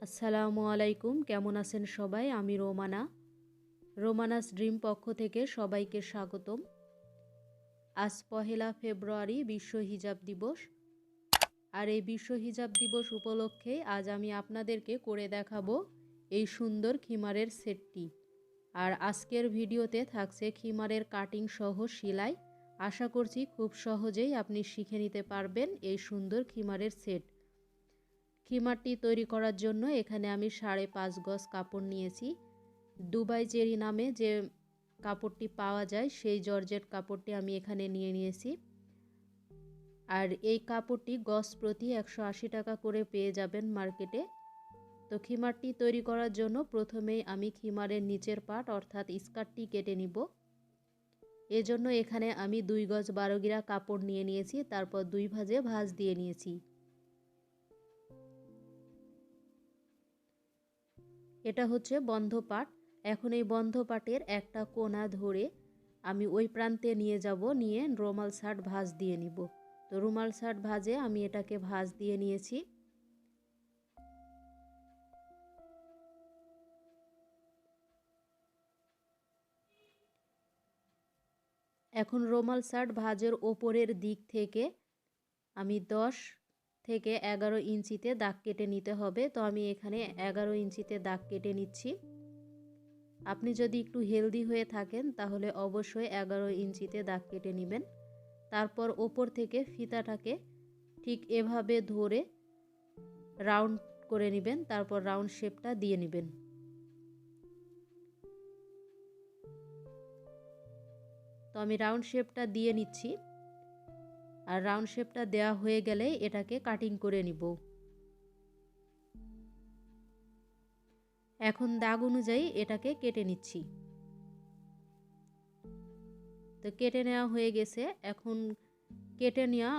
আসসালামু আলাইকুম, কেমন আছেন সবাই? আমি রোমানা। রোমানাস ড্রিম পক্ষ থেকে সবাইকে স্বাগতম। আজ ১লা ফেব্রুয়ারি বিশ্ব হিজাব দিবস। আর এই বিশ্ব হিজাব দিবস উপলক্ষে আজ আমি আপনাদেরকে করে দেখাবো এই সুন্দর খিমারের সেটটি। আর আজকের ভিডিওতে থাকছে খিমারের কাটিং সহ সেলাই। আশা করছি খুব সহজেই আপনি শিখে নিতে পারবেন এই সুন্দর খিমারের সেট। খিমারটি তৈরি করার জন্য এখানে আমি 5.5 গজ কাপড় নিয়েছি। দুবাই চেরি নামে যে কাপড়টি পাওয়া যায় সেই জর্জেট কাপড়টি আমি এখানে নিয়েছি। আর এই কাপড়টি গজ প্রতি 180 টাকা করে পেয়ে যাবেন মার্কেটে। তো খিমারটি তৈরি করার জন্য প্রথমেই আমি খিমারের নিচের পাট অর্থাৎ স্কার্টটি কেটে নিব। এজন্য এখানে আমি 2 গজ 12 গিরা কাপড় নিয়েছি, তারপর 2 ভাঁজে ভাঁজ দিয়ে নিয়েছি। এটা হচ্ছে বন্ধ পাট। এখন এই বন্ধ পাটের একটা কোনা ধরে আমি ওই প্রান্তে নিয়ে যাব, নিয়ে রুমাল শার্ট ভাঁজ দিয়ে নিব। তো রুমাল শার্ট ভাঁজে আমি এটাকে ভাঁজ দিয়ে নিয়েছি। এখন রুমাল শার্ট ভাঁজের ওপরের দিক থেকে আমি 10 থেকে 11 ইঞ্চিতে দাগ কেটে নিতে হবে। তো আমি এখানে 11 ইঞ্চিতে দাগ কেটে নিচ্ছি। আপনি যদি একটু হেলদি হয়ে থাকেন তাহলে অবশ্যই 11 ইঞ্চিতে দাগ কেটে নেবেন। তারপর ওপর থেকে ফিতাটাকে ঠিক এভাবে ধরে রাউন্ড করে নেবেন, তারপর রাউন্ড শেপটা দিয়ে নেবেন। তো আমি রাউন্ড শেপটা দিয়ে নিচ্ছি। আর রাউন্ড শেপটা দেওয়া হয়ে গেলে এটাকে কাটিং করে নিব। এখন দাগ অনুযায়ী এটাকে কেটে নিচ্ছি। তো কেটে নেওয়া হয়ে গেছে। এখন কেটে নেওয়া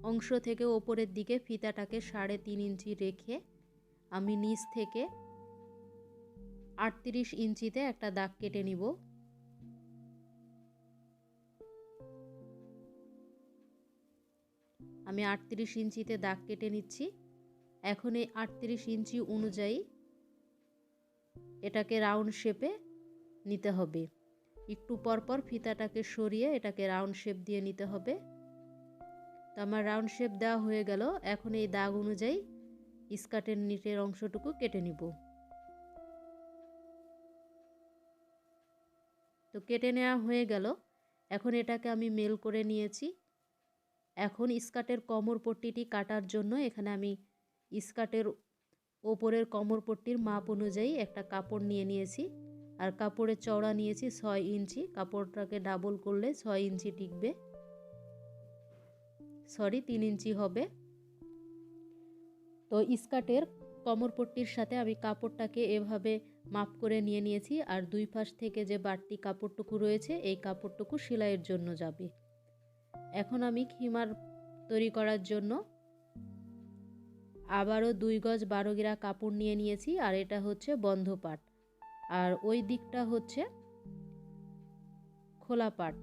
অংশ থেকে ওপরের দিকে ফিতাটাকে 3.5 ইঞ্চি রেখে আমি নিচ থেকে 38 ইঞ্চিতে একটা দাগ কেটে নিব। আমি 38 ইঞ্চিতে দাগ কেটে নিচ্ছি। এখন এই 38 ইঞ্চি অনুযায়ী এটাকে রাউন্ড শেপে নিতে হবে। একটু পরপর ফিতাটাকে সরিয়ে এটাকে রাউন্ড শেপ দিয়ে নিতে হবে। তো আমার রাউন্ড শেপ দেওয়া হয়ে গেল। এখন এই দাগ অনুযায়ী স্কার্টের নিচের অংশটুকু কেটে নিব। তো কেটে নেওয়া হয়ে গেল। এখন এটাকে আমি মেল করে নিয়েছি। এখন স্কার্টের কোমর পট্টিটি কাটার জন্য এখানে আমি স্কার্টের ওপরের কোমর পট্টির মাপ অনুযায়ী একটা কাপড় নিয়েছি। আর কাপড়ের চওড়া নিয়েছি 6 ইঞ্চি। কাপড়টাকে ডাবল করলে 6 ইঞ্চি টিকবে, 3 ইঞ্চি হবে। তো স্কার্টের কোমর পট্টির সাথে আমি কাপড়টাকে এভাবে মাপ করে নিয়েছি। আর দুই পাশ থেকে যে বাড়তি কাপড়টুকু রয়েছে এই কাপড়টুকু সেলাইয়ের জন্য যাবে। এখন আমি খিমার তৈরি করার জন্য আবারও 2 গজ 12 গিরা কাপড় নিয়েছি। আর এটা হচ্ছে বন্ধ পাট, আর ওই দিকটা হচ্ছে খোলা পাট।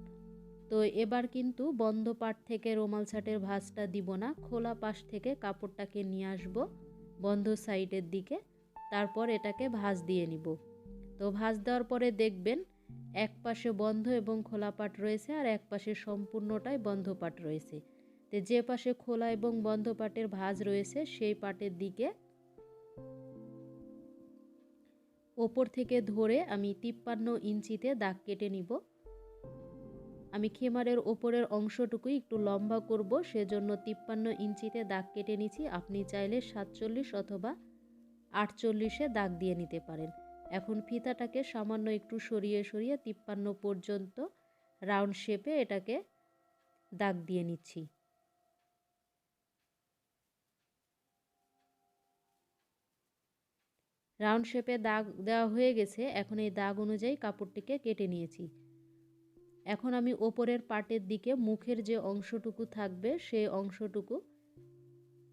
তো এবার কিন্তু বন্ধ পাট থেকে রুমাল শার্টের ভাঁজটা দিব না, খোলা পাশ থেকে কাপড়টাকে নিয়ে আসব বন্ধ সাইডের দিকে, তারপর এটাকে ভাঁজ দিয়ে নিব। তো ভাঁজ দেওয়ার পরে দেখবেন এক পাশে বন্ধ এবং খোলা পাট রয়েছে আর এক পাশে সম্পূর্ণটাই বন্ধ পাট রয়েছে। তো যে পাশে খোলা এবং বন্ধ পাটের ভাঁজ রয়েছে সেই পাটের দিকে ওপর থেকে ধরে আমি 53 ইঞ্চিতে দাগ কেটে নিব। আমি খিমারের ওপরের অংশটুকুই একটু লম্বা করব, সেজন্য 53 ইঞ্চিতে দাগ কেটে নিচ্ছি। আপনি চাইলে 47 অথবা 48-এ দাগ দিয়ে নিতে পারেন। এখন ফিতাটাকে সামান্য একটু সরিয়ে 53 পর্যন্ত রাউন্ড শেপে এটাকে দাগ দিয়ে নিচ্ছি। রাউন্ড শেপে দাগ দেওয়া হয়ে গেছে। এখন এই দাগ অনুযায়ী কাপড়টিকে কেটে নিয়েছি। এখন আমি ওপরের পাটের দিকে মুখের যে অংশটুকু থাকবে সেই অংশটুকু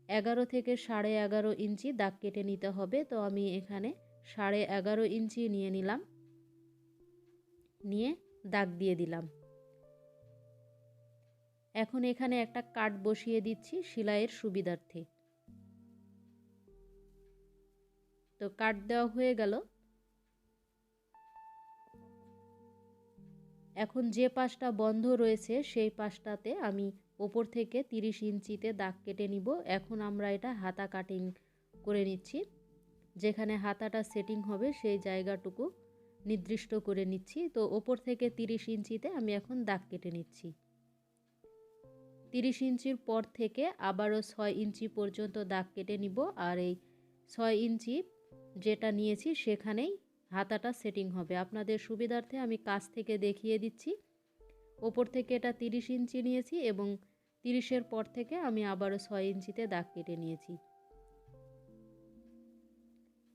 11 থেকে 11.5 ইঞ্চি দাগ কেটে নিতে হবে। তো আমি এখানে 11.5 ইঞ্চি নিয়ে নিলাম, নিয়ে দাগ দিয়ে দিলাম। এখন এখানে একটা কাট বসিয়ে দিচ্ছি সেলাইয়ের সুবিধার্থে। তো তো কাট দেওয়া হয়ে গেল। এখন যে পাশটা বন্ধ রয়েছে সেই পাশটাতে আমি ওপর থেকে 30 ইঞ্চিতে দাগ কেটে নিব। এখন আমরা এটা হাতা কাটিং করে নিচ্ছি। যেখানে হাতাটা সেটিং হবে সেই জায়গাটুকু নির্দিষ্ট করে নিচ্ছি। তো ওপর থেকে 30 ইঞ্চিতে আমি এখন দাগ কেটে নিচ্ছি। 30 ইঞ্চির পর থেকে আবারও 6 ইঞ্চি পর্যন্ত দাগ কেটে নিব। আর এই 6 ইঞ্চি যেটা নিয়েছি সেখানেই হাতাটা সেটিং হবে। আপনাদের সুবিধার্থে আমি কাছ থেকে দেখিয়ে দিচ্ছি। ওপর থেকে এটা 30 ইঞ্চি নিয়েছি এবং 30-এর পর থেকে আমি আবারও 6 ইঞ্চিতে দাগ কেটে নিয়েছি।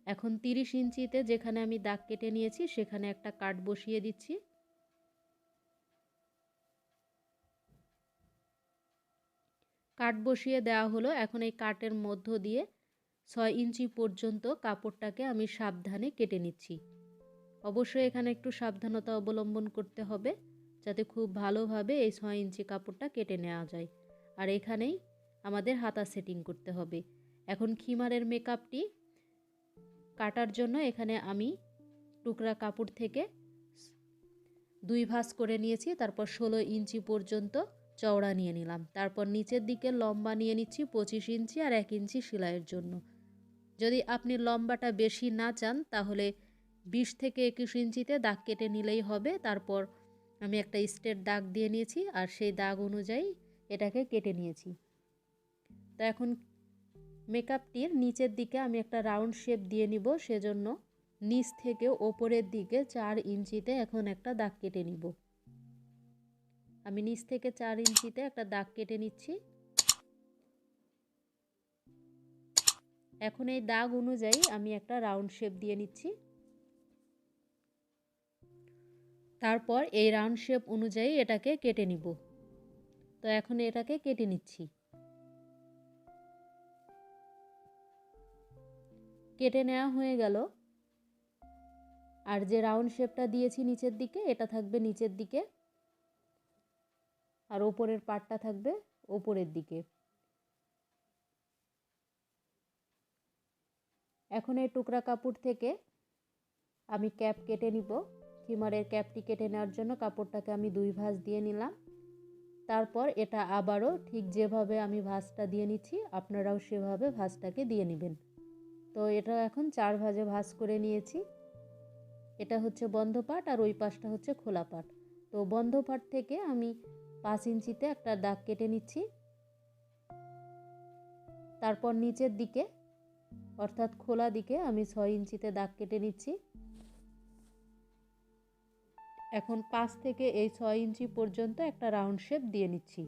এখন 30 ইঞ্চিতে যেখানে আমি দাগ কেটে নিয়েছি সেখানে একটা কাট বসিয়ে দিচ্ছি। কাট বসিয়ে দেওয়া হলো। এখন এই কাটের মধ্য দিয়ে 6 ইঞ্চি পর্যন্ত কাপড়টাকে আমি সাবধানে কেটে নিচ্ছি। অবশ্যই এখানে একটু সাবধানতা অবলম্বন করতে হবে যাতে খুব ভালোভাবে এই 6 ইঞ্চি কাপড়টা কেটে নেওয়া যায়। আর এখানেই আমাদের হাতা সেটিং করতে হবে। এখন খিমারের মেকআপটি কাটার জন্য এখানে আমি টুকরা কাপড় থেকে 2 ভাঁজ করে নিয়েছি। তারপর 16 ইঞ্চি পর্যন্ত চওড়া নিয়ে নিলাম। তারপর নিচের দিকে লম্বা নিয়ে নিচ্ছি 25 ইঞ্চি আর 1 ইঞ্চি সেলাইয়ের জন্য। যদি আপনি লম্বাটা বেশি না চান তাহলে 20 থেকে 21 ইঞ্চিতে দাগ কেটে নিলেই হবে। তারপর আমি একটা স্ট্রেট দাগ দিয়ে নিয়েছি আর সেই দাগ অনুযায়ী এটাকে কেটে নিয়েছি। তো এখন মেকআপটির নিচের দিকে আমি একটা রাউন্ড শেপ দিয়ে নিব, সেজন্য নিচ থেকে ওপরের দিকে 4 ইঞ্চিতে এখন একটা দাগ কেটে নিব। আমি নিচ থেকে 4 ইঞ্চিতে একটা দাগ কেটে নিচ্ছি। এখন এই দাগ অনুযায়ী আমি একটা রাউন্ড শেপ দিয়ে নিচ্ছি। তারপর এই রাউন্ড শেপ অনুযায়ী এটাকে কেটে নিব। তো এখন এটাকে কেটে নিচ্ছি। কেটে নেওয়া হয়ে গেল। আর যে রাউন্ড শেপটা দিয়েছি নিচের দিকে এটা থাকবে নিচের দিকে আর ওপরের পার্টটা থাকবে ওপরের দিকে। এখন এই টুকরা কাপড় থেকে আমি ক্যাপ কেটে নিব। খিমারের ক্যাপটি কেটে নেওয়ার জন্য কাপড়টাকে আমি 2 ভাঁজ দিয়ে নিলাম। তারপর এটা আবারও ঠিক যেভাবে আমি ভাঁজটা দিয়ে নিচ্ছি আপনারাও সেভাবে ভাঁজটাকে দিয়ে নেবেন। তো এটা এখন 4 ভাঁজে ভাঁজ করে নিয়েছি। এটা হচ্ছে বন্ধ পার্ট আর ওই পাশটা হচ্ছে খোলা পার্ট। তো বন্ধ পার্ট থেকে আমি 5 ইঞ্চিতে একটা দাগ কেটে নিচ্ছি। তারপর নিচের দিকে অর্থাৎ খোলা দিকে আমি 6 ইঞ্চিতে দাগ কেটে নিচ্ছি। এখন 5 থেকে এই 6 ইঞ্চি পর্যন্ত একটা রাউন্ড শেপ দিয়ে নিচ্ছি।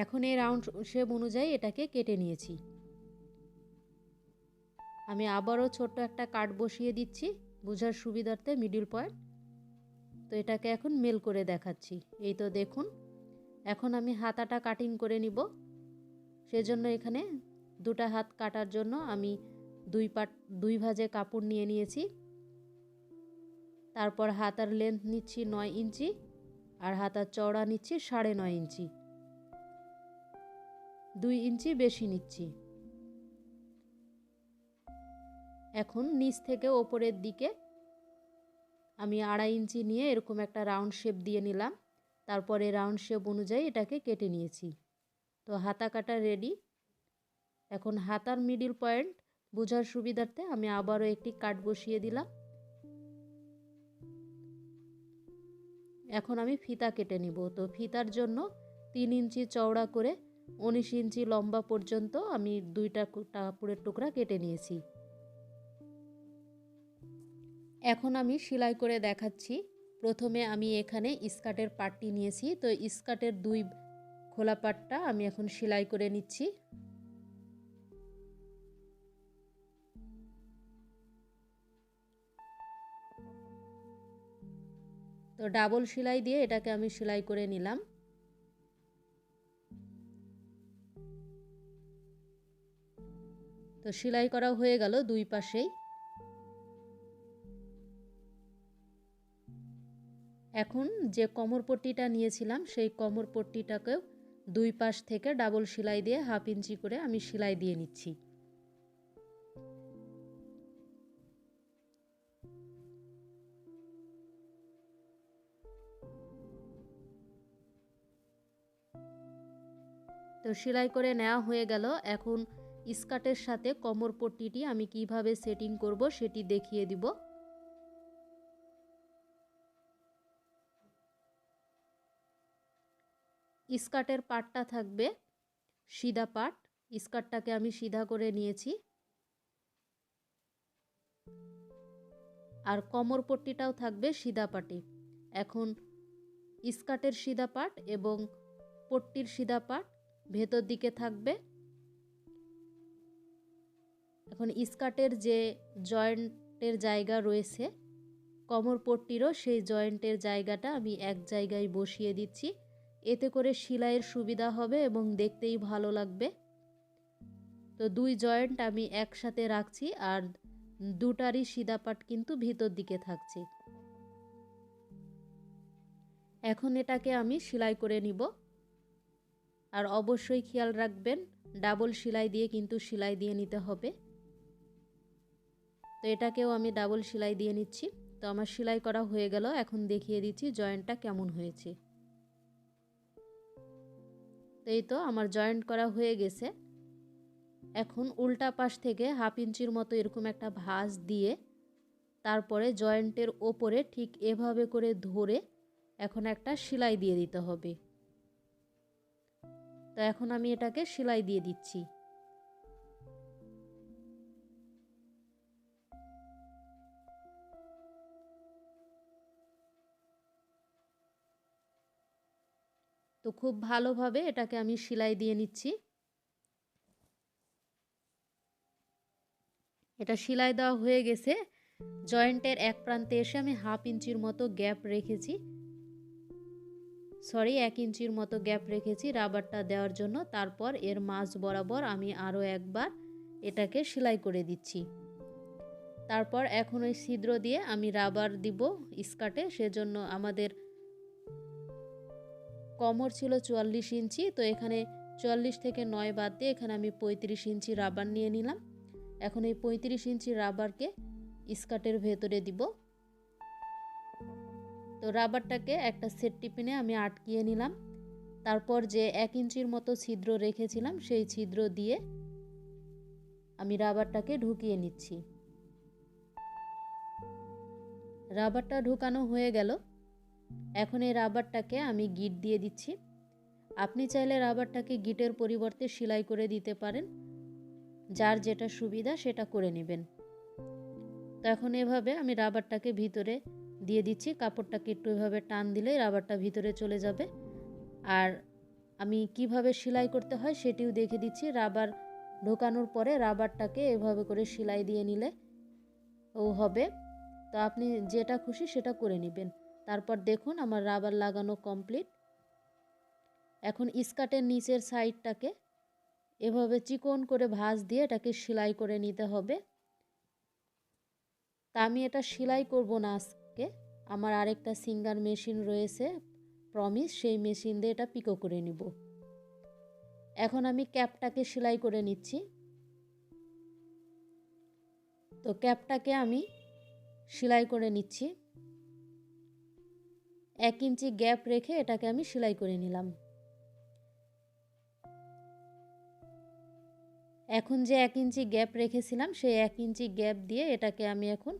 এখন এই রাউন্ড শেপ অনুযায়ী এটাকে কেটে নিয়েছি। আমি আবারও ছোট্ট একটা কাট বসিয়ে দিচ্ছি বোঝার সুবিধার্থে মিডল পয়েন্ট। তো এটাকে এখন মেল করে দেখাচ্ছি। এই তো দেখুন, এখন আমি হাতাটা কাটিং করে নিব। সেজন্য এখানে দুটা হাত কাটার জন্য আমি 2 ভাঁজে কাপড় নিয়ে নিয়েছি। তারপর হাতার লেন্থ নিচ্ছি 9 ইঞ্চি আর হাতার চওড়া নিচ্ছি 9.5 ইঞ্চি, 2 ইঞ্চি বেশি নিচ্ছি। এখন নিচ থেকে ওপরের দিকে আমি 2.5 ইঞ্চি নিয়ে এরকম একটা রাউন্ড শেপ দিয়ে নিলাম। তারপরে রাউন্ড শেপ অনুযায়ী এটাকে কেটে নিয়েছি। তো হাতা কাটা রেডি। এখন হাতার মিডল পয়েন্ট বোঝার সুবিধার্থে আমি আবারও একটি কাট বসিয়ে দিলাম। এখন আমি ফিতা কেটে নিব। তো ফিতার জন্য 3 ইঞ্চি চওড়া করে 19 ইঞ্চি লম্বা পর্যন্ত আমি 2টা কাপড়ের টুকরা কেটে নিয়েছি। এখন আমি সেলাই করে দেখাচ্ছি। প্রথমে আমি এখানে স্কার্টের পাটটি নিয়েছি। তো স্কার্টের 2 খোলা পাটটা আমি এখন সেলাই করে নিচ্ছি। তো ডাবল সেলাই দিয়ে এটাকে আমি সেলাই করে নিলাম। তো সেলাই করা হয়ে গেল 2 পাশেই। এখন যে কোমর পট্টিটা নিয়েছিলাম সেই কোমর পট্টিটাকেও দুই পাশ থেকে ডাবল সেলাই দিয়ে 1/2 ইঞ্চি করে আমি সেলাই দিয়ে নিচ্ছি। তো সেলাই করে নেওয়া হয়ে গেল। এখন স্কার্টের সাথে কোমর পট্টিটি আমি কিভাবে সেটিং করব সেটি দেখিয়ে দিব। স্কার্টের পাটটা থাকবে সিধা পাট, স্কার্টটাকে আমি সিধা করে নিয়েছি। আর কোমর পট্টিটাও থাকবে সিধা পাটে। এখন স্কার্টের সিধা পাট এবং পট্টির সিধা পাট ভেতর দিকে থাকবে। এখন স্কার্টের যে জয়েন্টের জায়গা রয়েছে কোমর পট্টিরও সেই জয়েন্টের জায়গাটা আমি এক জায়গায় বসিয়ে দিচ্ছি। এতে করে সেলাইয়ের সুবিধা হবে এবং দেখতেই ভালো লাগবে। তো দুই জয়েন্ট আমি একসাথে রাখছি আর দুটারই সিধা পাট কিন্তু ভিতর দিকে থাকছে। এখন এটাকে আমি সেলাই করে নিব। আর অবশ্যই খেয়াল রাখবেন ডাবল সেলাই দিয়ে কিন্তু সেলাই দিয়ে নিতে হবে। তো এটাকেও আমি ডাবল সেলাই দিয়ে নিচ্ছি। তো আমার সেলাই করা হয়ে গেল। এখন দেখিয়ে দিচ্ছি জয়েন্টটা কেমন হয়েছে। তো এই তো আমার জয়েন্ট করা হয়ে গেছে। এখন উল্টা পাশ থেকে 1/2 ইঞ্চির মতো এরকম একটা ভাঁজ দিয়ে তারপরে জয়েন্টের ওপরে ঠিক এভাবে করে ধরে এখন একটা সেলাই দিয়ে দিতে হবে। তো এখন আমি এটাকে সেলাই দিয়ে দিচ্ছি। তো খুব ভালোভাবে এটাকে আমি সেলাই দিয়ে নিচ্ছি। এটা সেলাই দেওয়া হয়ে গেছে। জয়েন্টের এক প্রান্তে এসে আমি 1/2 ইঞ্চির মতো গ্যাপ রেখেছি, 1 ইঞ্চির মতো গ্যাপ রেখেছি রাবারটা দেওয়ার জন্য। তারপর এর মাঝ বরাবর আমি আরও একবার এটাকে সেলাই করে দিচ্ছি। তারপর এখন ওই ছিদ্র দিয়ে আমি রাবার দিব স্কার্টে। সেজন্য আমাদের কোমর ছিল 44 ইঞ্চি, তো এখানে 44 থেকে 9 বাদ দিয়ে এখানে আমি 35 ইঞ্চি রাবার নিয়ে নিলাম। এখন এই 35 ইঞ্চি রাবারকে স্কার্টের ভেতরে দিব। তো রাবারটাকে একটা সেফটি পিনে আমি আটকিয়ে নিলাম। তারপর যে 1 ইঞ্চির মতো ছিদ্র রেখেছিলাম সেই ছিদ্র দিয়ে আমি রাবারটাকে ঢুকিয়ে নিচ্ছি। রাবারটা ঢুকানো হয়ে গেল। এখন এই রাবারটাকে আমি গিট দিয়ে দিচ্ছি। আপনি চাইলে রাবারটাকে গিটের পরিবর্তে সেলাই করে দিতে পারেন, যার যেটা সুবিধা সেটা করে নেবেন। তো এখন এভাবে আমি রাবারটাকে ভিতরে দিয়ে দিচ্ছি। কাপড়টাকে একটু এভাবে টান দিলেই রাবারটা ভিতরে চলে যাবে। আর আমি কিভাবে সেলাই করতে হয় সেটিও দেখে দিচ্ছি। রাবার ঢোকানোর পরে রাবারটাকে এভাবে করে সেলাই দিয়ে নিলে হবে। তো আপনি যেটা খুশি সেটা করে নেবেন। তারপর দেখুন আমার রাবার লাগানো কমপ্লিট। এখন স্কার্টের নিচের সাইডটাকে এভাবে চিকন করে ভাঁজ দিয়ে এটাকে সেলাই করে নিতে হবে। তা আমি এটা সেলাই করব না আজকে, আমার আরেকটা সিঙ্গার মেশিন রয়েছে প্রমিস, সেই মেশিন দিয়ে এটা পিকো করে নিব। এখন আমি ক্যাপটাকে সেলাই করে নিচ্ছি। তো ক্যাপটাকে আমি সেলাই করে নিচ্ছি। 1 ইঞ্চি গ্যাপ রেখে এটাকে আমি সেলাই করে নিলাম। এখন যে 1 ইঞ্চি গ্যাপ রেখেছিলাম সেই 1 ইঞ্চি গ্যাপ দিয়ে এটাকে আমি এখন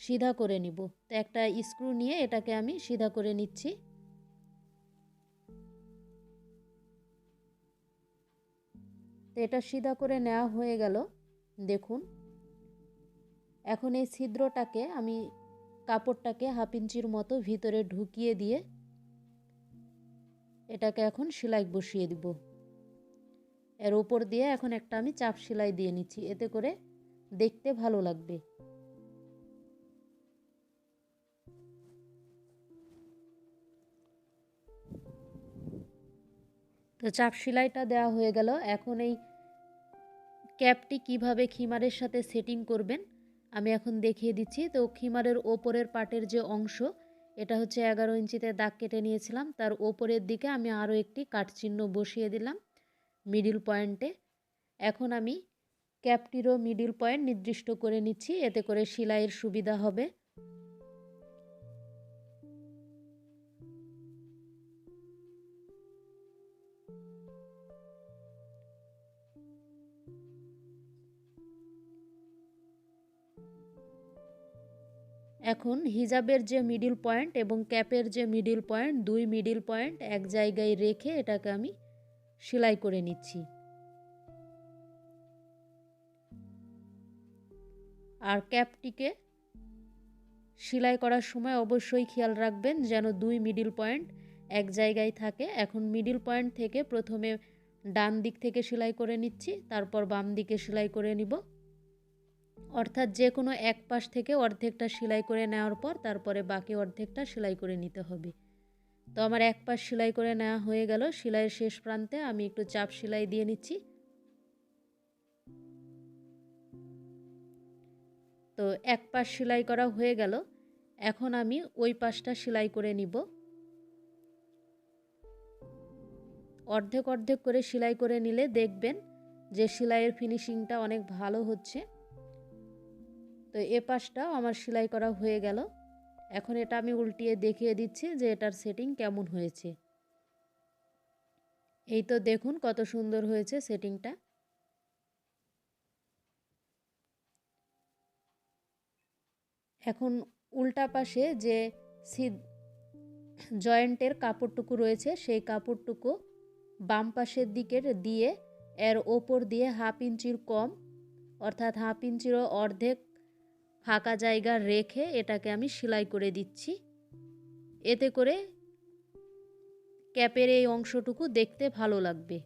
সিধা করে নিব। তো একটা স্ক্রু নিয়ে এটাকে আমি সিধা করে নিচ্ছি। তো এটা সিধা করে নেওয়া হয়ে গেল। দেখুন এখন এই ছিদ্রটাকে আমি কাপড়টাকে 1/2 ইঞ্চির মতো ভিতরে ঢুকিয়ে দিয়ে এটাকে এখন সেলাই বসিয়ে দিব। এর উপর দিয়ে এখন একটা আমি চাপ সেলাই দিয়ে নিচ্ছি, এতে করে দেখতে ভালো লাগবে। তো চাপ সেলাইটা দেওয়া হয়ে গেল। এখন এই ক্যাপটি কিভাবে খিমারের সাথে সেটিং করবেন আমি এখন দেখিয়ে দিচ্ছি। তো খিমারের ওপরের পাটের যে অংশ এটা হচ্ছে 11 ইঞ্চিতে দাগ কেটে নিয়েছিলাম। তার ওপরের দিকে আমি আরও একটি কাটচিহ্ন বসিয়ে দিলাম মিডিল পয়েন্টে। এখন আমি ক্যাপটিরও মিডিল পয়েন্ট নির্দিষ্ট করে নিচ্ছি, এতে করে সেলাইয়ের সুবিধা হবে। এখন হিজাবের যে মিডিল পয়েন্ট এবং ক্যাপের যে মিডিল পয়েন্ট, দুই মিডিল পয়েন্ট এক জায়গায় রেখে এটাকে আমি সেলাই করে নিচ্ছি। আর ক্যাপটিকে সেলাই করার সময় অবশ্যই খেয়াল রাখবেন যেন দুই মিডিল পয়েন্ট এক জায়গায় থাকে। এখন মিডিল পয়েন্ট থেকে প্রথমে ডান দিক থেকে সেলাই করে নিচ্ছি, তারপর বাম দিকে সেলাই করে নিব। অর্থাৎ যে কোনো এক পাশ থেকে অর্ধেকটা সেলাই করে নেওয়ার পর তারপরে বাকি অর্ধেকটা সেলাই করে নিতে হবে। তো আমার এক পাশ সেলাই করে নেওয়া হয়ে গেল। সেলাইয়ের শেষ প্রান্তে আমি একটু চাপ সেলাই দিয়ে নিচ্ছি। তো এক পাশ সেলাই করা হয়ে গেল। এখন আমি ওই পাশটা সেলাই করে নিব। অর্ধেক অর্ধেক করে সেলাই করে নিলে দেখবেন যে সেলাইয়ের ফিনিশিংটা অনেক ভালো হচ্ছে। তো এ পাশটাও আমার সেলাই করা হয়ে গেল। এখন এটা আমি উল্টিয়ে দেখিয়ে দিচ্ছি যে এটার সেটিং কেমন হয়েছে। এই তো দেখুন কত সুন্দর হয়েছে সেটিংটা। এখন উল্টা পাশে যে জয়েন্টের কাপড়টুকু রয়েছে সেই কাপড়টুকু বাম পাশের দিকের দিয়ে এর ওপর দিয়ে 1/2 ইঞ্চির কম অর্থাৎ 1/2 ইঞ্চিরও অর্ধেক ফাঁকা জায়গা রেখে এটাকে আমি সেলাই করে দিচ্ছি। এতে করে ক্যাপের এই অংশটুকু দেখতে ভালো লাগবে।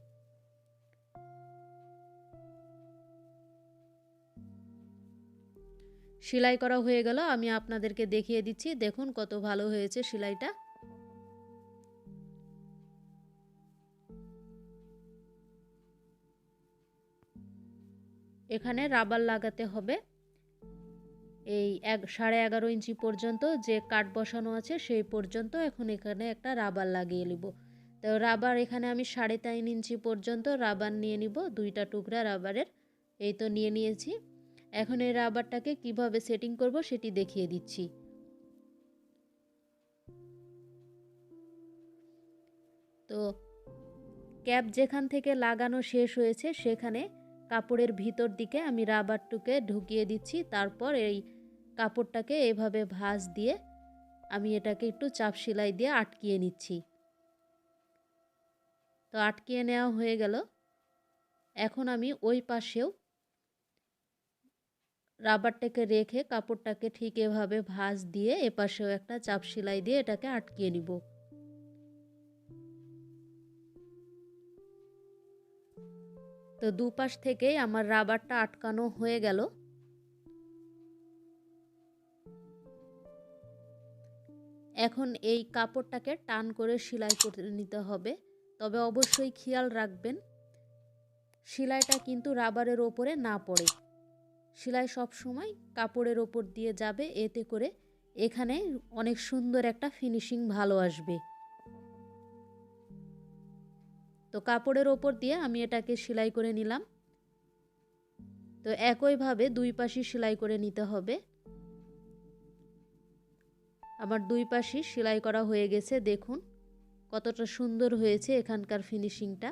সেলাই করা হয়ে গেল, আমি আপনাদেরকে দেখিয়ে দিচ্ছি। দেখুন কত ভালো হয়েছে সেলাইটা। এখানে রাবার লাগাতে হবে। এই 11.5 ইঞ্চি পর্যন্ত যে কাট বসানো আছে সেই পর্যন্ত এখন এখানে একটা রাবার লাগিয়ে নিব। তো রাবার এখানে আমি 3.5 ইঞ্চি পর্যন্ত রাবার নিয়ে নিব, দুইটা টুকরা রাবারের। এই তো নিয়ে নিয়েছি। এখন এই রাবারটাকে কিভাবে সেটিং করব সেটি দেখিয়ে দিচ্ছি। তো ক্যাপ যেখান থেকে লাগানো শেষ হয়েছে সেখানে কাপড়ের ভিতর দিকে আমি রাবারটুকে ঢুকিয়ে দিচ্ছি। তারপর এই কাপড়টাকে এভাবে ভাঁজ দিয়ে আমি এটাকে একটু চাপ সেলাই দিয়ে আটকিয়ে নিচ্ছি। তো আটকিয়ে নেওয়া হয়ে গেল। এখন আমি ওই পাশেও রাবারটাকে রেখে কাপড়টাকে ঠিক এভাবে ভাঁজ দিয়ে এপাশেও একটা চাপ সেলাই দিয়ে এটাকে আটকিয়ে নিব। তো দুপাশ থেকেই আমার রাবারটা আটকানো হয়ে গেল। এখন এই কাপড়টাকে টান করে সেলাই করে নিতে হবে। তবে অবশ্যই খেয়াল রাখবেন সেলাইটা কিন্তু রাবারের ওপরে না পড়ে। সেলাই সব সময় কাপড়ের ওপর দিয়ে যাবে, এতে করে এখানে অনেক সুন্দর একটা ফিনিশিং ভালো আসবে। তো কাপড়ের ওপর দিয়ে আমি এটাকে সেলাই করে নিলাম। তো একইভাবে দুই পাশই সেলাই করে নিতে হবে। আমার দুই পাশই সেলাই করা হয়ে গেছে। দেখুন কতটা সুন্দর হয়েছে এখানকার ফিনিশিংটা।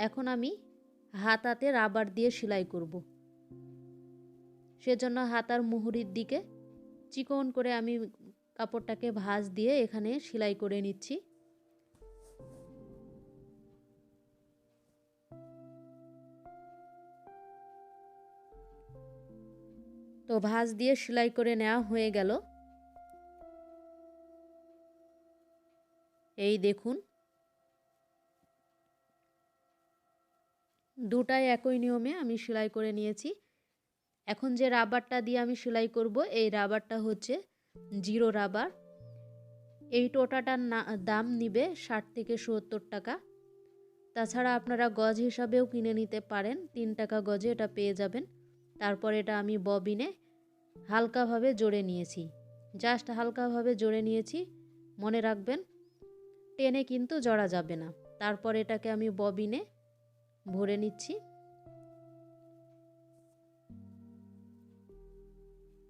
এখন আমি হাতাতে রাবার দিয়ে সেলাই করব। সেজন্য হাতার মুহুরির দিকে চিকন করে আমি কাপড়টাকে ভাঁজ দিয়ে এখানে সেলাই করে নিচ্ছি। তো ভাঁজ দিয়ে সেলাই করে নেওয়া হয়ে গেল। এই দেখুন দুটাই একই নিয়মে আমি সেলাই করে নিয়েছি। এখন যে রাবারটা দিয়ে আমি সেলাই করব এই রাবারটা হচ্ছে জিরো রাবার। এই টোটাটার দাম নিবে 60 থেকে 70 টাকা। তাছাড়া আপনারা গজ হিসাবেও কিনে নিতে পারেন, 3 টাকা গজে এটা পেয়ে যাবেন। তারপর এটা আমি ববিনে হালকাভাবে জড়ে নিয়েছি। জাস্ট হালকাভাবে জড়ে নিয়েছি। মনে রাখবেন টেনে কিন্তু জড়া যাবে না। তারপর এটাকে আমি ববিনে ভরে নিচ্ছি।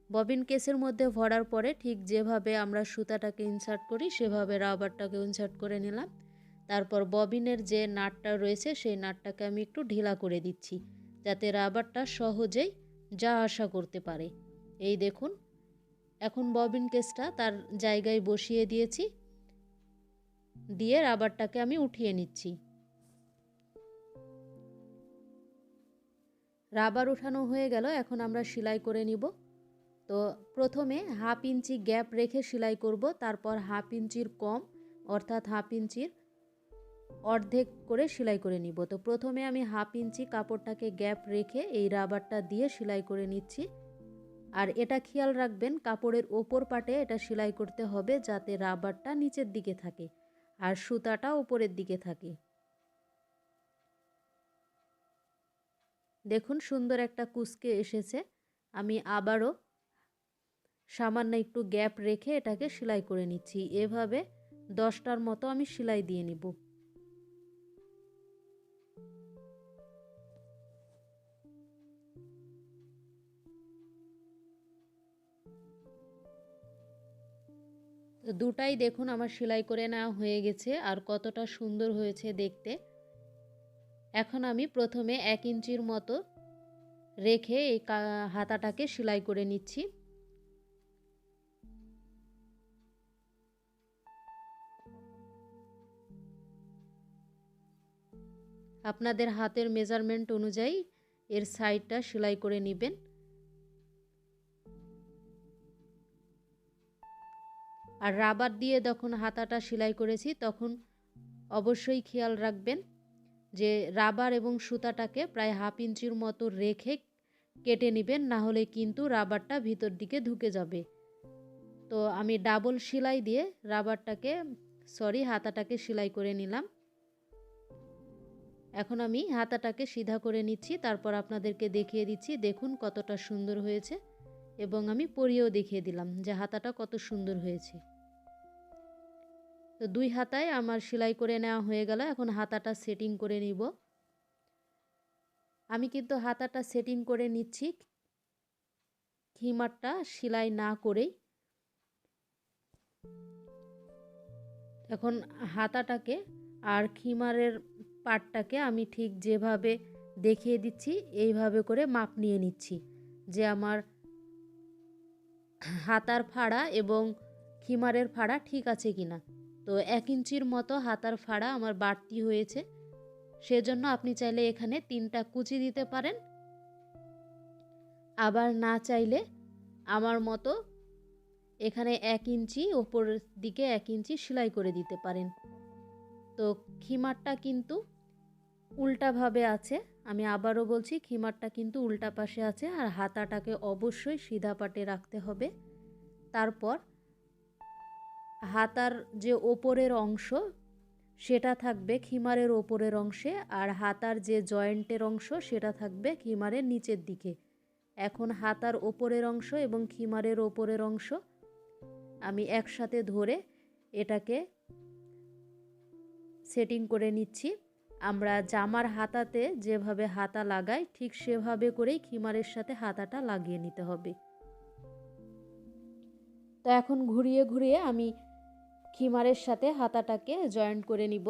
ববিন কেসের মধ্যে ভরার পরে ঠিক যেভাবে আমরা সুতাটাকে ইনসার্ট করি সেভাবে রাবারটাকে ইনসার্ট করে নিলাম। তারপর ববিনের যে নাটটা রয়েছে সেই নাটটাকে আমি একটু ঢিলা করে দিচ্ছি, যাতে রাবারটা সহজেই যা আসা করতে পারে। এই দেখুন, এখন ববিন কেসটা তার জায়গায় বসিয়ে দিয়েছি, দিয়ে রাবারটাকে আমি উঠিয়ে নিচ্ছি। রাবার উঠানো হয়ে গেল, এখন আমরা সেলাই করে নিব। তো প্রথমে 1/2 ইঞ্চি গ্যাপ রেখে সেলাই করব, তারপর 1/2 ইঞ্চির কম অর্থাৎ 1/2 ইঞ্চির অর্ধেক করে সেলাই করে নিব। তো প্রথমে আমি 1/2 ইঞ্চি কাপড়টাকে গ্যাপ রেখে এই রাবারটা দিয়ে সেলাই করে নিচ্ছি। আর এটা খেয়াল রাখবেন কাপড়ের ওপর পাটে এটা সেলাই করতে হবে, যাতে রাবারটা নিচের দিকে থাকে আর সুতাটা উপরের দিকে থাকে। দেখুন সুন্দর একটা কুঁচকে এসেছে। আমি আবারও সামান্য একটু গ্যাপ রেখে এটাকে সেলাই করে নিচ্ছি। এভাবে 10টার মতো আমি সেলাই দিয়ে নিব। তো দুটাই দেখুন আমার সেলাই করে নেওয়া হয়ে গেছে, আর কতটা সুন্দর হয়েছে দেখতে। এখন আমি প্রথমে 1 ইঞ্চির মতো রেখে এই হাতাটাকে সেলাই করে নিচ্ছি। আপনাদের হাতের মেজারমেন্ট অনুযায়ী এর সাইডটা সেলাই করে নেবেন। আর রাবার দিয়ে যখন হাতাটা সেলাই করেছি তখন অবশ্যই খেয়াল রাখবেন যে রাবার এবং সুতাটাকে প্রায় 1/2 ইঞ্চির মতো রেখে কেটে নেবেন, না হলে কিন্তু রাবারটা ভিতর দিকে ঢুকে যাবে। তো আমি ডাবল সেলাই দিয়ে হাতাটাকে সেলাই করে নিলাম। এখন আমি হাতাটাকে সিধা করে নিচ্ছি, তারপর আপনাদেরকে দেখিয়ে দিচ্ছি। দেখুন কতটা সুন্দর হয়েছে, এবং আমি পরিয়েও দেখিয়ে দিলাম যে হাতাটা কত সুন্দর হয়েছে। তো 2 হাতায় আমার সেলাই করে নেওয়া হয়ে গেল। এখন হাতাটা সেটিং করে নিব। আমি কিন্তু হাতাটা সেটিং করে নিচ্ছি খিমারটা সেলাই না করেই। এখন হাতাটাকে আর খিমারের পাটটাকে আমি ঠিক যেভাবে দেখিয়ে দিচ্ছি এইভাবে করে মাপ নিয়ে নিচ্ছি, যে আমার হাতার ফাড়া এবং খিমারের ফাড়া ঠিক আছে কিনা। তো 1 ইঞ্চির মতো হাতার ফাড়া আমার বাড়তি হয়েছে, সেজন্য আপনি চাইলে এখানে 3টা কুচি দিতে পারেন, আবার না চাইলে আমার মতো এখানে 1 ইঞ্চি ওপরের দিকে 1 ইঞ্চি সেলাই করে দিতে পারেন। তো খিমারটা কিন্তু উল্টাভাবে আছে, আমি আবারও বলছি খিমারটা কিন্তু উল্টা পাশে আছে, আর হাতাটাকে অবশ্যই সিধা পাটে রাখতে হবে। তারপর হাতার যে ওপরের অংশ সেটা থাকবে খিমারের ওপরের অংশে, আর হাতার যে জয়েন্টের অংশ সেটা থাকবে খিমারের নিচের দিকে। এখন হাতার ওপরের অংশ এবং খিমারের ওপরের অংশ আমি একসাথে ধরে এটাকে সেটিং করে নিচ্ছি। আমরা জামার হাতাতে যেভাবে হাতা লাগাই ঠিক সেভাবে করেই খিমারের সাথে হাতাটা লাগিয়ে নিতে হবে। তো এখন ঘুরিয়ে ঘুরিয়ে আমি খিমারের সাথে হাতাটাকে জয়েন্ট করে নিব।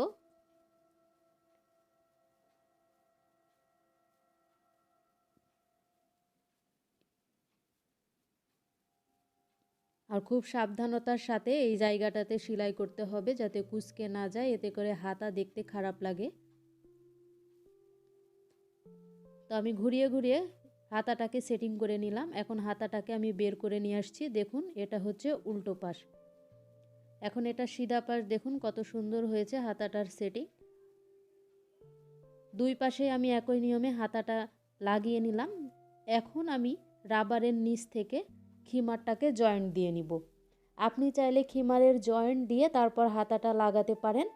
আর খুব সাবধানতার সাথে এই জায়গাটাতে সেলাই করতে হবে যাতে কুঁচকে না যায়, এতে করে হাতা দেখতে খারাপ লাগে। তো আমি ঘুরিয়ে ঘুরিয়ে হাতাটাকে সেটিং করে নিলাম। এখন হাতাটাকে আমি বের করে নিয়ে আসছি। দেখুন এটা হচ্ছে উল্টো পাশ। এখন এটা সিধা পাশ, দেখুন কত সুন্দর হয়েছে হাতাটার সেটিং। 2 পাশে আমি একই নিয়মে হাতাটা লাগিয়ে নিলাম। এখন আমি রাবারের নিচ থেকে খিমারটাকে জয়েন্ট দিয়ে নিব। আপনি চাইলে খিমারের জয়েন্ট দিয়ে তারপর হাতাটা লাগাতে পারেন,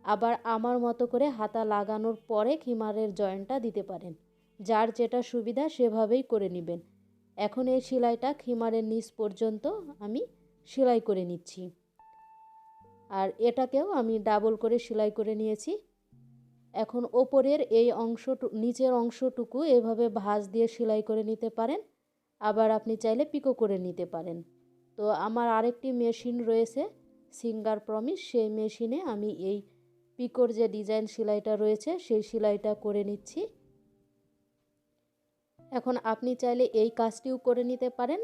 আবার আমার মতো করে হাতা লাগানোর পরে খিমারের জয়েন্টটা দিতে পারেন। যার যেটা সুবিধা সেভাবেই করে নেবেন। এখন এই সেলাইটা খিমারের নিচ পর্যন্ত আমি সেলাই করে নিচ্ছি। আর এটাকেও আমি ডাবল করে সেলাই করে নিয়েছি। এখন ওপরের এই নিচের অংশটুকু এভাবে ভাঁজ দিয়ে সেলাই করে নিতে পারেন, আবার আপনি চাইলে পিকো করে নিতে পারেন। তো আমার আরেকটি মেশিন রয়েছে সিঙ্গার প্রমিস, সেই মেশিনে আমি এই পিকোর যে ডিজাইন সেলাইটা রয়েছে সেই সেলাইটা করে নিচ্ছি। এখন আপনি চাইলে এই কাজটিও করে নিতে পারেন,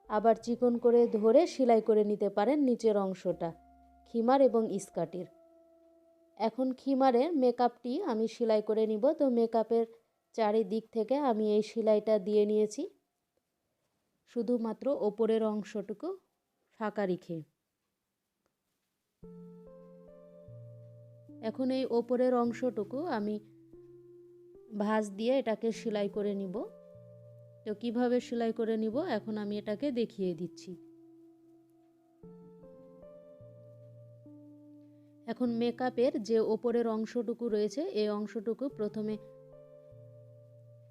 আবার চিকন করে ধরে সেলাই করে নিতে পারেন নিচের অংশটা খিমার এবং স্কার্টের। এখন খিমারের মেকআপটি আমি সেলাই করে নিব। তো মেকআপের চারিদিক থেকে আমি এই সেলাইটা দিয়ে নিয়েছি, শুধুমাত্র ওপরের অংশটুকু ফাঁকা রেখে। এখন এই ওপরের অংশটুকু আমি ভাঁজ দিয়ে এটাকে সেলাই করে নিব। তো কিভাবে সেলাই করে নিব এখন আমি এটাকে দেখিয়ে দিচ্ছি। এখন মেকআপের যে ওপরের অংশটুকু রয়েছে এই অংশটুকু প্রথমে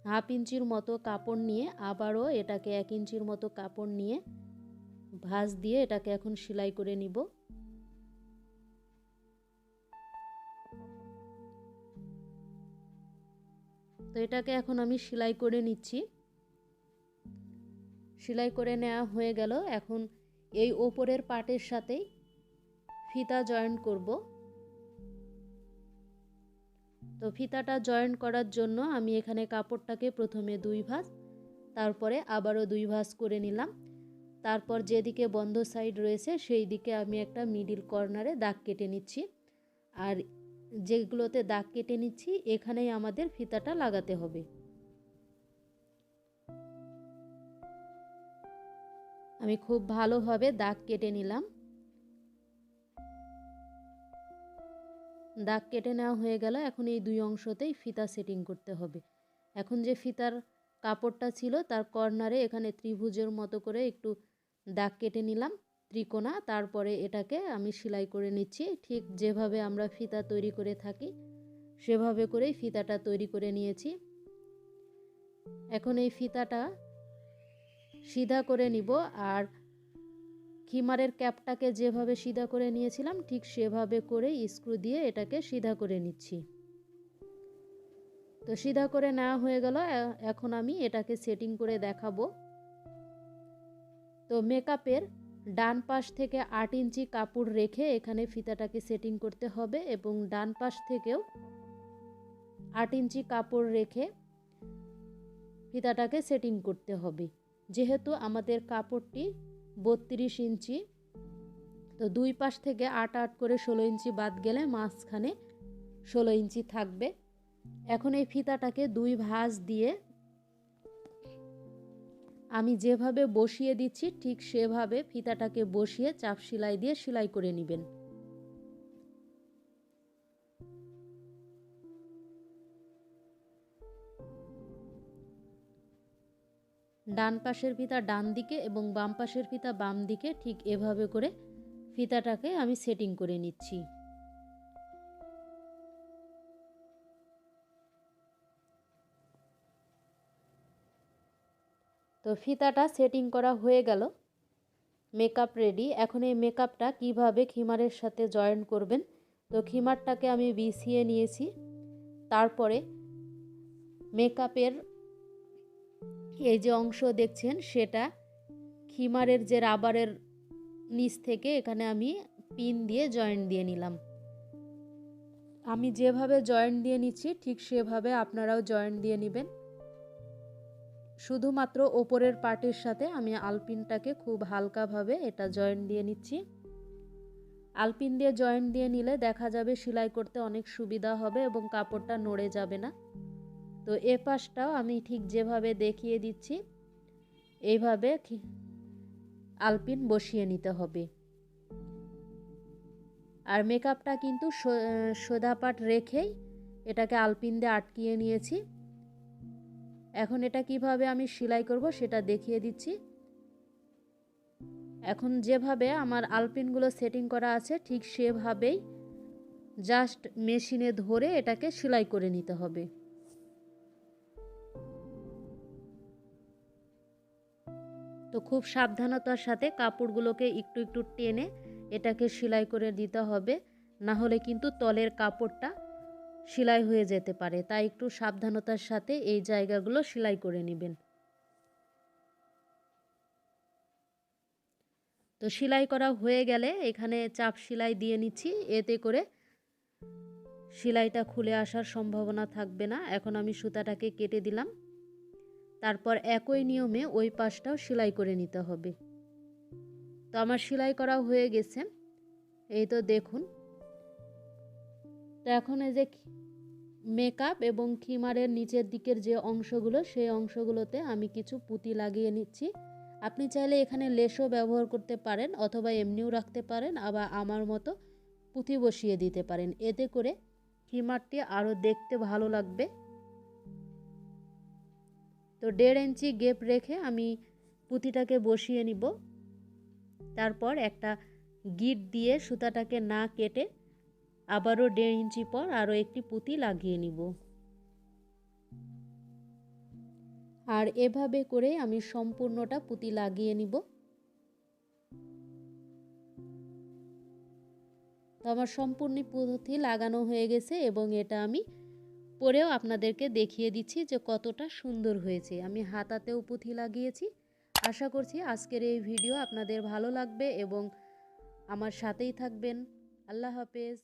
1/2 ইঞ্চির মতো কাপড় নিয়ে আবারও এটাকে 1 ইঞ্চির মতো কাপড় নিয়ে ভাঁজ দিয়ে এটাকে এখন সেলাই করে নিব। তো এটাকে এখন আমি সেলাই করে নিচ্ছি। সেলাই করে নেওয়া হয়ে গেল। এখন এই ওপরের পার্টের সাথেই ফিতা জয়েন্ট করব। তো ফিতাটা জয়েন্ট করার জন্য আমি এখানে কাপড়টাকে প্রথমে 2 ভাঁজ, তারপরে আবারও 2 ভাঁজ করে নিলাম। তারপর যেদিকে বন্ধ সাইড রয়েছে সেই দিকে আমি একটা মিডিল কর্নারে দাগ কেটে নিচ্ছি। আর যেগুলোতে দাগ কেটে নিচ্ছি এখানেই আমাদের ফিতাটা লাগাতে হবে। আমি খুব ভালোভাবে দাগ কেটে নিলাম। দাগ কেটে নেওয়া হয়ে গেল। এখন এই 2 অংশতেই ফিতা সেটিং করতে হবে। এখন যে ফিতার কাপড়টা ছিল তার কর্নারে এখানে ত্রিভুজের মতো করে একটু দাগ কেটে নিলাম ত্রিকোণা। তারপরে এটাকে আমি সেলাই করে নিচ্ছি। ঠিক যেভাবে আমরা ফিতা তৈরি করে থাকি সেভাবে করেই ফিতাটা তৈরি করে নিয়েছি। এখন এই ফিতাটা সিধা করে নিব। আর খিমারের ক্যাপটাকে যেভাবে সিধা করে নিয়েছিলাম ঠিক সেভাবে করে স্ক্রু দিয়ে এটাকে সিধা করে নিচ্ছি। তো সিধা করে নেওয়া হয়ে গেল। এখন আমি এটাকে সেটিং করে দেখাবো। তো মেকআপের ডান পাশ থেকে 8 ইঞ্চি কাপড় রেখে এখানে ফিতাটাকে সেটিং করতে হবে এবং ডান পাশ থেকেও 8 ইঞ্চি কাপড় রেখে ফিতাটাকে সেটিং করতে হবে। যেহেতু আমাদের কাপড়টি 32 ইঞ্চি, তো দুই পাশ থেকে 8 করে 16 ইঞ্চি বাদ গেলে মাঝখানে 16 ইঞ্চি থাকবে। এখন এই ফিতাটাকে 2 ভাঁজ দিয়ে আমি যেভাবে বসিয়ে দিচ্ছি ঠিক সেভাবে ফিতাটাকে বসিয়ে চাপ সেলাই দিয়ে সেলাই করে নেবেন। ডান পাশের ফিতা ডান দিকে এবং বাম পাশের ফিতা বাম দিকে, ঠিক এভাবে করে ফিতাটাকে আমি সেটিং করে নিচ্ছি। তো ফিতাটা সেটিং করা হয়ে গেল, মেকআপ রেডি। এখন এই মেকআপটা কিভাবে খিমারের সাথে জয়েন করবেন। তো খিমারটাকে আমি বিছিয়ে নিয়েছি। তারপরে মেকআপের এই যে অংশ দেখছেন সেটা খিমারের যে রাবারের নিচ থেকে এখানে আমি পিন দিয়ে জয়েন্ট দিয়ে নিলাম। আমি যেভাবে জয়েন্ট দিয়ে নিচ্ছি ঠিক সেভাবে আপনারাও জয়েন্ট দিয়ে নেবেন। শুধুমাত্র ওপরের পার্টের সাথে আমি আলপিনটাকে খুব হালকাভাবে এটা জয়েন্ট দিয়ে নিচ্ছি। আলপিন দিয়ে জয়েন্ট দিয়ে নিলে দেখা যাবে সেলাই করতে অনেক সুবিধা হবে এবং কাপড়টা নড়ে যাবে না। তো এ পাশটাও আমি ঠিক যেভাবে দেখিয়ে দিচ্ছি এইভাবে আলপিন বসিয়ে নিতে হবে। আর মেকআপটা কিন্তু সোজাপাট রেখেই এটাকে আলপিন দিয়ে আটকিয়ে নিয়েছি। এখন এটা কিভাবে আমি সেলাই করব সেটা দেখিয়ে দিচ্ছি। এখন যেভাবে আমার আলপিনগুলো সেটিং করা আছে ঠিক সেভাবেই জাস্ট মেশিনে ধরে এটাকে সেলাই করে নিতে হবে। তো খুব সাবধানতার সাথে কাপড়গুলোকে একটু একটু টেনে এটাকে সেলাই করে দিতে হবে, না হলে কিন্তু তলের কাপড়টা সেলাই হয়ে যেতে পারে। তাই একটু সাবধানতার সাথে এই জায়গাগুলো সেলাই করে নেবেন। তো সেলাই করা হয়ে গেলে এখানে চাপ সেলাই দিয়ে নিচ্ছি, এতে করে সেলাইটা খুলে আসার সম্ভাবনা থাকবে না। এখন আমি সুতাটাকে কেটে দিলাম, তারপর একই নিয়মে ওই পাশটাও সেলাই করে নিতে হবে। তো আমার সেলাই করা হয়ে গেছে, এই তো দেখুন। তো এখন এই যে মেকআপ এবং খিমারের নিচের দিকের যে অংশগুলো, সেই অংশগুলোতে আমি কিছু পুঁতি লাগিয়ে নিচ্ছি। আপনি চাইলে এখানে লেসও ব্যবহার করতে পারেন অথবা এমনিও রাখতে পারেন, আবার আমার মতো পুঁতি বসিয়ে দিতে পারেন। এতে করে খিমারটি আরও দেখতে ভালো লাগবে। তো 1.5 ইঞ্চি গ্যাপ রেখে আমি পুঁতিটাকে বসিয়ে নিব। তারপর একটা গিট দিয়ে সুতাটাকে না কেটে আবারও 1.5 ইঞ্চি পর আরও একটি পুঁতি লাগিয়ে নিব। আর এভাবে করে আমি সম্পূর্ণটা পুঁতি লাগিয়ে নিব। তো আমার সম্পূর্ণ পুঁতি লাগানো হয়ে গেছে এবং এটা আমি পরেও আপনাদেরকে দেখিয়ে দিচ্ছি যে কতটা সুন্দর হয়েছে। আমি হাতাতেও পুঁতি লাগিয়েছি। আশা করছি আজকের এই ভিডিও আপনাদের ভালো লাগবে এবং আমার সাথেই থাকবেন। আল্লাহ হাফেজ।